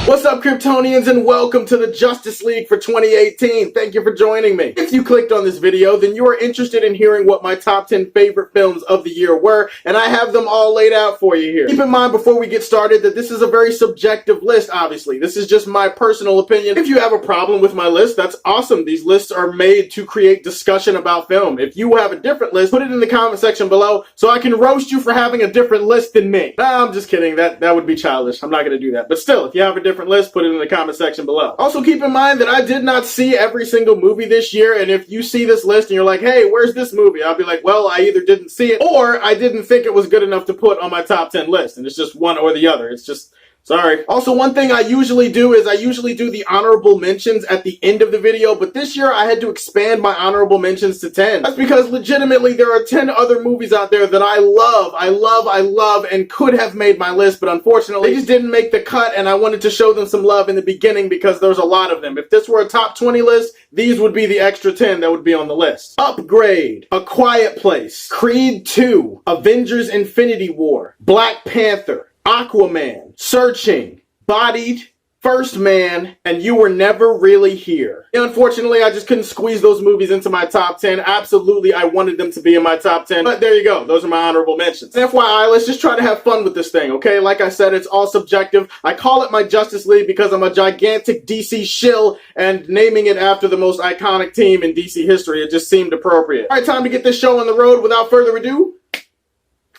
What's up, Kryptonians, and welcome to the Justice League for 2018. Thank you for joining me. If you clicked on this video, then you are interested in hearing what my top 10 favorite films of the year were, and I have them all laid out for you here. Keep in mind before we get started that this is a very subjective list, obviously. This is just my personal opinion. If you have a problem with my list, that's awesome. These lists are made to create discussion about film. If you have a different list, put it in the comment section below so I can roast you for having a different list than me. Nah, I'm just kidding. That would be childish. I'm not going to do that. But still, if you have a different list, put it in the comment section below. Also, keep in mind that I did not see every single movie this year, and if you see this list and you're like, hey, where's this movie? I'll be like, well, I either didn't see it or I didn't think it was good enough to put on my top 10 list, and it's just one or the other. It's just... sorry. Also, one thing I usually do is I usually do the honorable mentions at the end of the video, but this year I had to expand my honorable mentions to 10. That's because legitimately there are 10 other movies out there that I love, and could have made my list, but unfortunately they just didn't make the cut, and I wanted to show them some love in the beginning because there's a lot of them. If this were a top 20 list, these would be the extra 10 that would be on the list. Upgrade, A Quiet Place, Creed 2, Avengers Infinity War, Black Panther, Aquaman, Searching, Bodied, First Man, and You Were Never Really Here. Unfortunately, I just couldn't squeeze those movies into my top 10. Absolutely, I wanted them to be in my top 10, but there you go. Those are my honorable mentions. And FYI, let's just try to have fun with this thing, okay? Like I said, it's all subjective. I call it my Justice League because I'm a gigantic DC shill, and naming it after the most iconic team in DC history, it just seemed appropriate. All right, time to get this show on the road. Without further ado,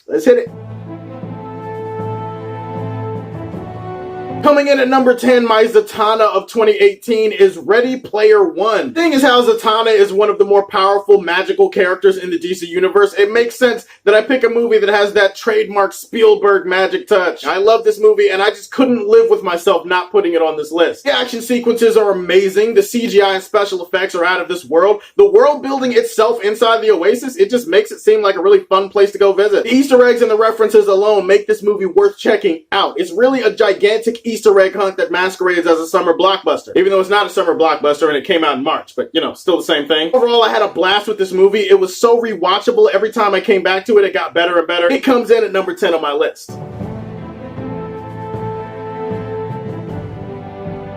let's hit it. Coming in at number 10, my Zatanna of 2018 is Ready Player One. Seeing as how Zatanna is one of the more powerful magical characters in the DC universe, it makes sense that I pick a movie that has that trademark Spielberg magic touch. I love this movie, and I just couldn't live with myself not putting it on this list. The action sequences are amazing. The CGI and special effects are out of this world. The world building itself inside the Oasis, it just makes it seem like a really fun place to go visit. The Easter eggs and the references alone make this movie worth checking out. It's really a gigantic Easter egg hunt that masquerades as a summer blockbuster, even though it's not a summer blockbuster and it came out in March, but you know, still the same thing. Overall, I had a blast with this movie. It was so rewatchable. Every time I came back to it, it got better and better. It comes in at number 10 on my list.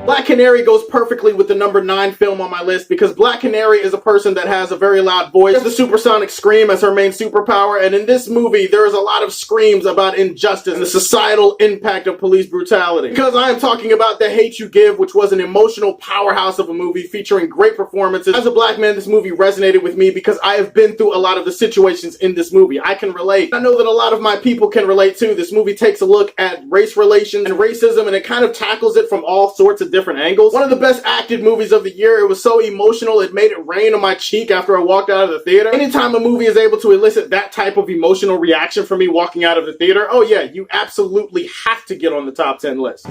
Black Canary goes perfectly with the number 9 film on my list because Black Canary is a person that has a very loud voice. She has the supersonic scream as her main superpower, and in this movie, there is a lot of screams about injustice and the societal impact of police brutality. Because I am talking about The Hate U Give, which was an emotional powerhouse of a movie featuring great performances. As a black man, this movie resonated with me because I have been through a lot of the situations in this movie. I can relate. I know that a lot of my people can relate too. This movie takes a look at race relations and racism, and it kind of tackles it from all sorts of different angles. One of the best acted movies of the year. It was so emotional, it made it rain on my cheek after I walked out of the theater. Anytime a movie is able to elicit that type of emotional reaction from me walking out of the theater, oh yeah, you absolutely have to get on the top 10 list.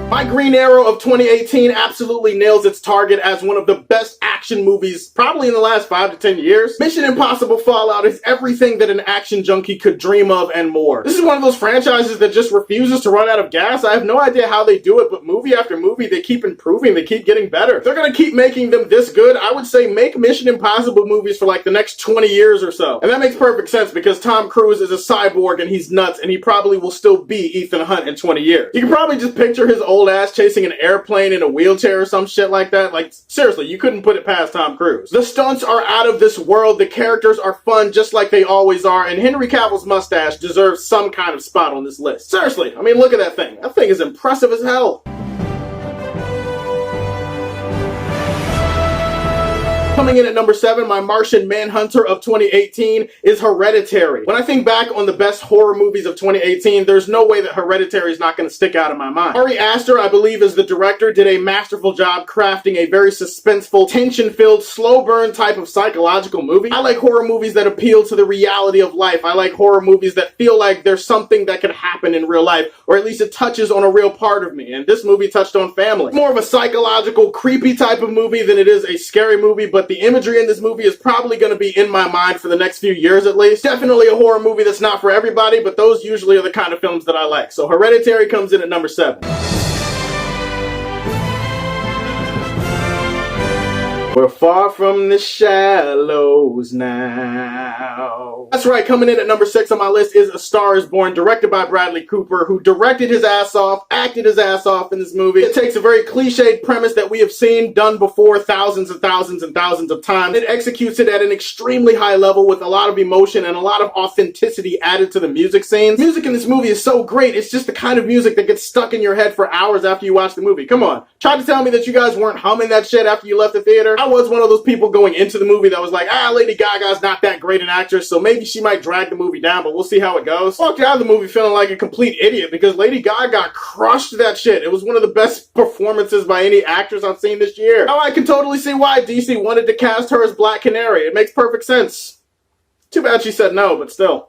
My Green Arrow of 2018 absolutely nails its target as one of the best action movies probably in the last 5 to 10 years. Mission Impossible Fallout is everything that an action junkie could dream of and more. This is one of those franchises that just refuses to run out of gas. I have no idea how they do it, but movie after movie, they keep improving, they keep getting better. If they're gonna keep making them this good, I would say make Mission Impossible movies for like the next 20 years or so. And that makes perfect sense because Tom Cruise is a cyborg and he's nuts, and he probably will still be Ethan Hunt in 20 years. You can probably just picture his old ass chasing an airplane in a wheelchair or some shit like that. Like, seriously, you couldn't put it past Tom Cruise. The stunts are out of this world, the characters are fun just like they always are, and Henry Cavill's mustache deserves some kind of spot on this list. Seriously, I mean, look at that thing. That thing is impressive as hell. Coming in at number 7, my Martian Manhunter of 2018 is Hereditary. When I think back on the best horror movies of 2018, there's no way that Hereditary is not going to stick out in my mind. Ari Aster, I believe, is the director, did a masterful job crafting a very suspenseful, tension-filled, slow burn type of psychological movie. I like horror movies that appeal to the reality of life. I like horror movies that feel like there's something that could happen in real life, or at least it touches on a real part of me, and this movie touched on family. It's more of a psychological, creepy type of movie than it is a scary movie, but the imagery in this movie is probably going to be in my mind for the next few years at least. Definitely a horror movie that's not for everybody, but those usually are the kind of films that I like. So Hereditary comes in at number 7. We're far from the shallows now. That's right, coming in at number 6 on my list is A Star is Born, directed by Bradley Cooper, who directed his ass off, acted his ass off in this movie. It takes a very cliched premise that we have seen done before thousands and thousands and thousands of times. It executes it at an extremely high level with a lot of emotion and a lot of authenticity added to the music scenes. Music in this movie is so great, it's just the kind of music that gets stuck in your head for hours after you watch the movie. Come on, try to tell me that you guys weren't humming that shit after you left the theater. I was one of those people going into the movie that was like, Lady Gaga's not that great an actress, so maybe she might drag the movie down, but we'll see how it goes. Walked out of the movie feeling like a complete idiot because Lady Gaga crushed that shit. It was one of the best performances by any actress I've seen this year. Now I can totally see why DC wanted to cast her as Black Canary. It makes perfect sense. Too bad she said no, but still.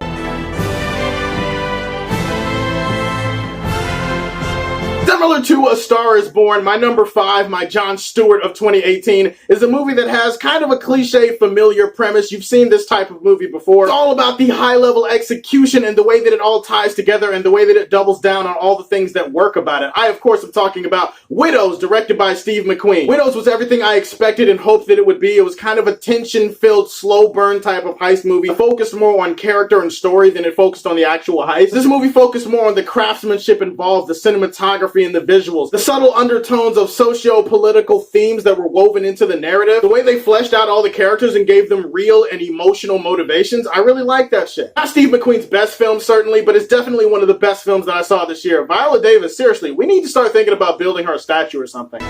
Similar to A Star is Born, my number 5, my Jon Stewart of 2018, is a movie that has kind of a cliche, familiar premise. You've seen this type of movie before. It's all about the high-level execution and the way that it all ties together and the way that it doubles down on all the things that work about it. I, of course, am talking about Widows, directed by Steve McQueen. Widows was everything I expected and hoped that it would be. It was kind of a tension-filled, slow-burn type of heist movie. It focused more on character and story than it focused on the actual heist. This movie focused more on the craftsmanship involved, the cinematography, and the visuals, the subtle undertones of socio-political themes that were woven into the narrative, the way they fleshed out all the characters and gave them real and emotional motivations. I really like that shit. Not Steve McQueen's best film, certainly, but it's definitely one of the best films that I saw this year. Viola Davis, seriously, we need to start thinking about building her a statue or something.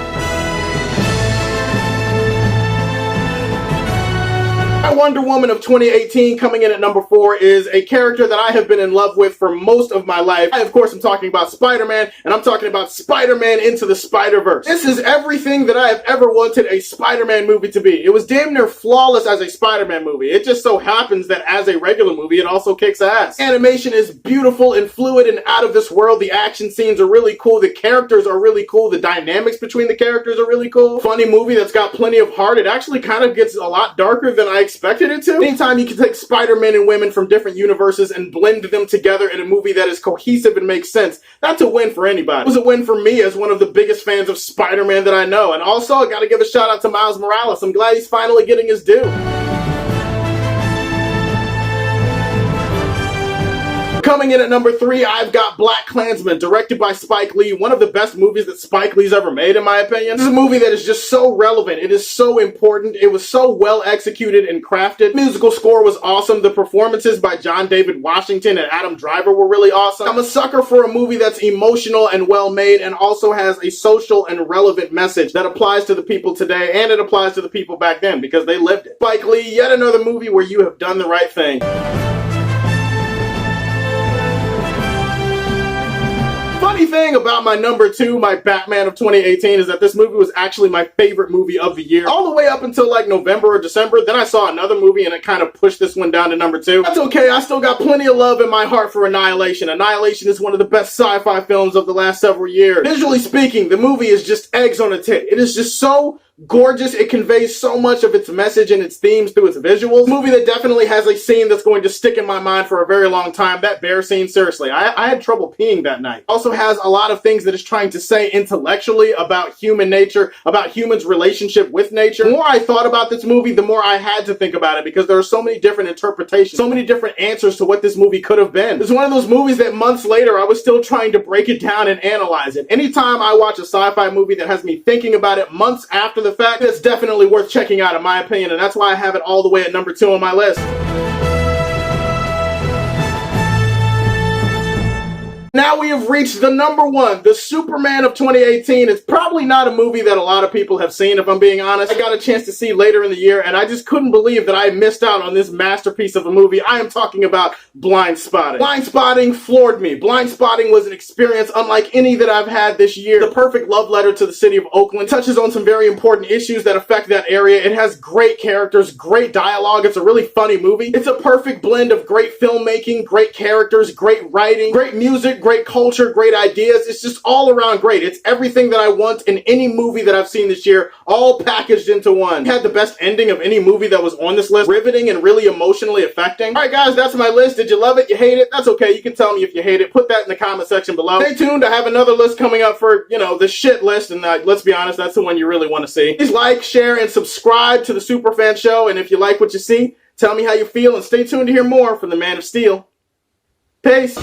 My Wonder Woman of 2018, coming in at number 4, is a character that I have been in love with for most of my life. I, of course, am talking about Spider-Man, and I'm talking about Spider-Man Into the Spider-Verse. This is everything that I have ever wanted a Spider-Man movie to be. It was damn near flawless as a Spider-Man movie. It just so happens that as a regular movie, it also kicks ass. Animation is beautiful and fluid and out of this world. The action scenes are really cool. The characters are really cool. The dynamics between the characters are really cool. Funny movie that's got plenty of heart. It actually kind of gets a lot darker than I expected it to. Anytime you can take Spider-Man and women from different universes and blend them together in a movie that is cohesive and makes sense, that's a win for anybody. It was a win for me as one of the biggest fans of Spider-Man that I know. And also, I gotta give a shout out to Miles Morales. I'm glad he's finally getting his due. Coming in at number 3, I've got Black Klansman, directed by Spike Lee, one of the best movies that Spike Lee's ever made, in my opinion. This is a movie that is just so relevant. It is so important. It was so well executed and crafted. The musical score was awesome. The performances by John David Washington and Adam Driver were really awesome. I'm a sucker for a movie that's emotional and well made and also has a social and relevant message that applies to the people today and it applies to the people back then because they lived it. Spike Lee, yet another movie where you have done the right thing. Funny thing about my number 2, my Batman of 2018, is that this movie was actually my favorite movie of the year. All the way up until like November or December, then I saw another movie and it kind of pushed this one down to number 2. That's okay, I still got plenty of love in my heart for Annihilation. Annihilation is one of the best sci-fi films of the last several years. Visually speaking, the movie is just eggs on a tit. It is just so gorgeous. It conveys so much of its message and its themes through its visuals. A movie that definitely has a scene that's going to stick in my mind for a very long time. That bear scene, seriously. I had trouble peeing that night. Also has a lot of things that it's trying to say intellectually about human nature, about humans' relationship with nature. The more I thought about this movie, the more I had to think about it because there are so many different interpretations, so many different answers to what this movie could have been. It's one of those movies that months later, I was still trying to break it down and analyze it. Anytime I watch a sci-fi movie that has me thinking about it months after the fact, that's definitely worth checking out in my opinion, and that's why I have it all the way at number 2 on my list. Now we have reached the number 1, the Superman of 2018. It's probably not a movie that a lot of people have seen, if I'm being honest. I got a chance to see later in the year, and I just couldn't believe that I missed out on this masterpiece of a movie. I am talking about Blind Spotting. Blind Spotting floored me. Blind Spotting was an experience unlike any that I've had this year. The perfect love letter to the city of Oakland. Touches on some very important issues that affect that area. It has great characters, great dialogue. It's a really funny movie. It's a perfect blend of great filmmaking, great characters, great writing, great music, great culture, great ideas. It's just all around great. It's everything that I want in any movie that I've seen this year, all packaged into one. It had the best ending of any movie that was on this list. Riveting and really emotionally affecting. Alright guys, that's my list. Did you love it? You hate it? That's okay. You can tell me if you hate it. Put that in the comment section below. Stay tuned. I have another list coming up for, the shit list, and let's be honest, that's the one you really want to see. Please like, share, and subscribe to the Superfan Show, and if you like what you see, tell me how you feel, and stay tuned to hear more from the Man of Steel. Peace!